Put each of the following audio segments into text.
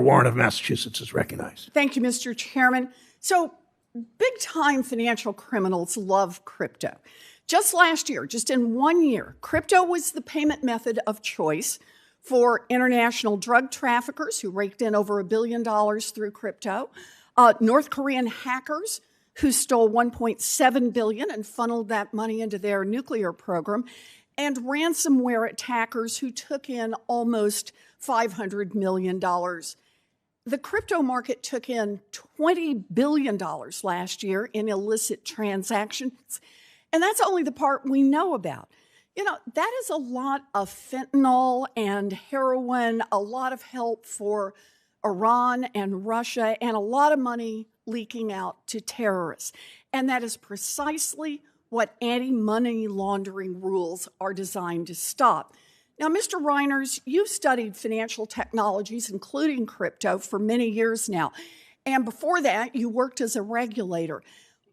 Warren of Massachusetts is recognized. Thank you, Mr. Chairman. So big-time financial criminals love crypto. Just last year, just in 1 year, crypto was the payment method of choice for international drug traffickers who raked in over $1 billion through crypto, North Korean hackers who stole $1.7 billion and funneled that money into their nuclear program, and ransomware attackers who took in almost $500 million. The crypto market took in $20 billion last year in illicit transactions, and that's only the part we know about. You know, that is a lot of fentanyl and heroin, a lot of help for Iran and Russia, and a lot of money leaking out to terrorists. And that is precisely what anti-money laundering rules are designed to stop. Now, Mr. Reiners, you've studied financial technologies, including crypto, for many years now. And before that, you worked as a regulator.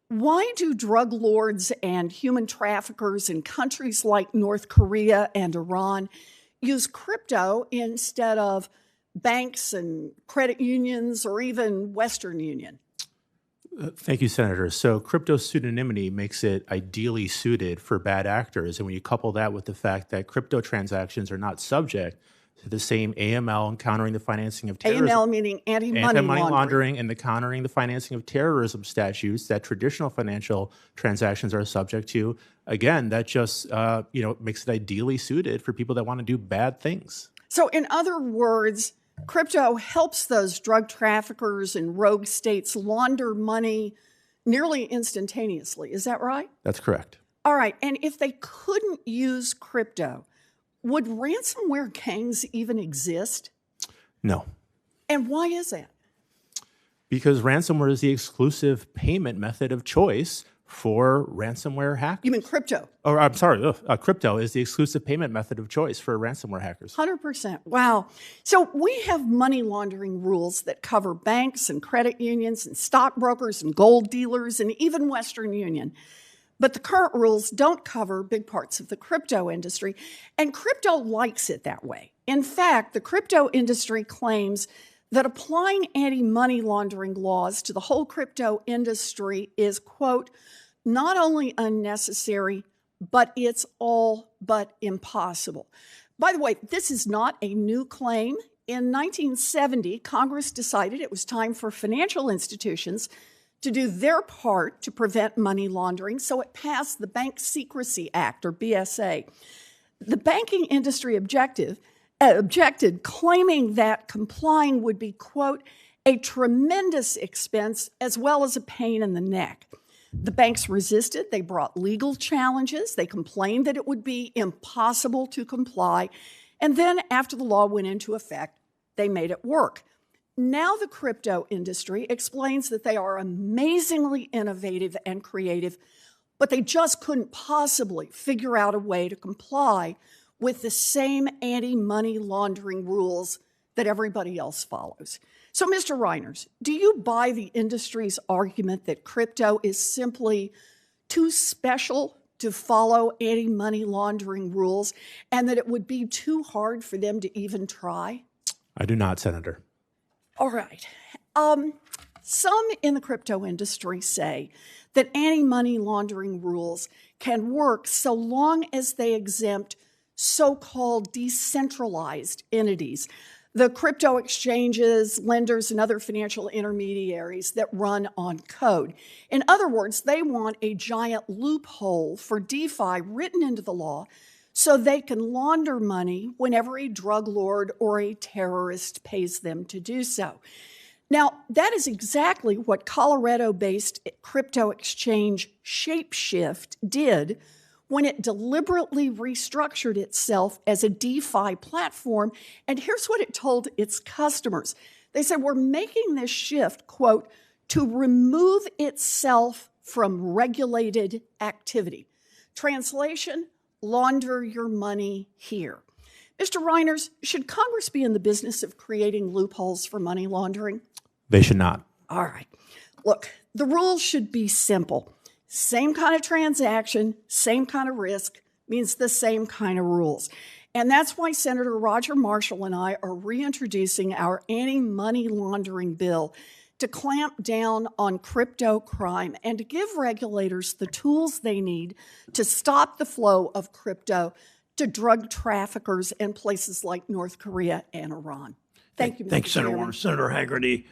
Why do drug lords and human traffickers in countries like North Korea and Iran use crypto instead of banks and credit unions or even Western Union? Thank you, Senator. So crypto pseudonymity makes it ideally suited for bad actors. And when you couple that with the fact that crypto transactions are not subject to the same AML and countering the financing of terrorism. AML meaning anti-money laundering and the countering the financing of terrorism statutes that traditional financial transactions are subject to. Again, that just makes it ideally suited for people that want to do bad things. So in other words, crypto helps those drug traffickers in rogue states launder money nearly instantaneously. Is that right? That's correct. All right. And if they couldn't use crypto, would ransomware gangs even exist? No. And why is that? Because ransomware is the exclusive payment method of choice for ransomware hackers. You mean crypto? Or I'm sorry, crypto is the exclusive payment method of choice for ransomware hackers. 100%. Wow. So we have money laundering rules that cover banks and credit unions and stockbrokers and gold dealers and even Western Union. But the current rules don't cover big parts of the crypto industry, and crypto likes it that way. In fact, the crypto industry claims that applying anti-money laundering laws to the whole crypto industry is, quote, not only unnecessary, but it's all but impossible. By the way, this is not a new claim. In 1970, Congress decided it was time for financial institutions to do their part to prevent money laundering, so it passed the Bank Secrecy Act, or BSA. The banking industry objected, claiming that complying would be, quote, a tremendous expense as well as a pain in the neck. The banks resisted. They brought legal challenges. They complained that it would be impossible to comply. And then after the law went into effect, they made it work. Now the crypto industry explains that they are amazingly innovative and creative, but they just couldn't possibly figure out a way to comply with the same anti-money laundering rules that everybody else follows. So, Mr. Reiners, do you buy the industry's argument that crypto is simply too special to follow anti-money laundering rules and that it would be too hard for them to even try? I do not, Senator. All right. Some in the crypto industry say that anti-money laundering rules can work so long as they exempt so-called decentralized entities, the crypto exchanges, lenders, and other financial intermediaries that run on code. In other words, they want a giant loophole for DeFi written into the law so they can launder money whenever a drug lord or a terrorist pays them to do so. Now, that is exactly what Colorado-based crypto exchange Shapeshift did when it deliberately restructured itself as a DeFi platform. And here's what it told its customers. They said, we're making this shift, quote, to remove itself from regulated activity. Translation, launder your money here. Mr. Reiners, should Congress be in the business of creating loopholes for money laundering? They should not. All right. Look, the rules should be simple. Same kind of transaction, same kind of risk, means the same kind of rules. And that's why Senator Roger Marshall and I are reintroducing our anti-money laundering bill to clamp down on crypto crime and to give regulators the tools they need to stop the flow of crypto to drug traffickers in places like North Korea and Iran. Thank you, Mr. Thank you, Senator Chairman. Warner. Senator Haggerty,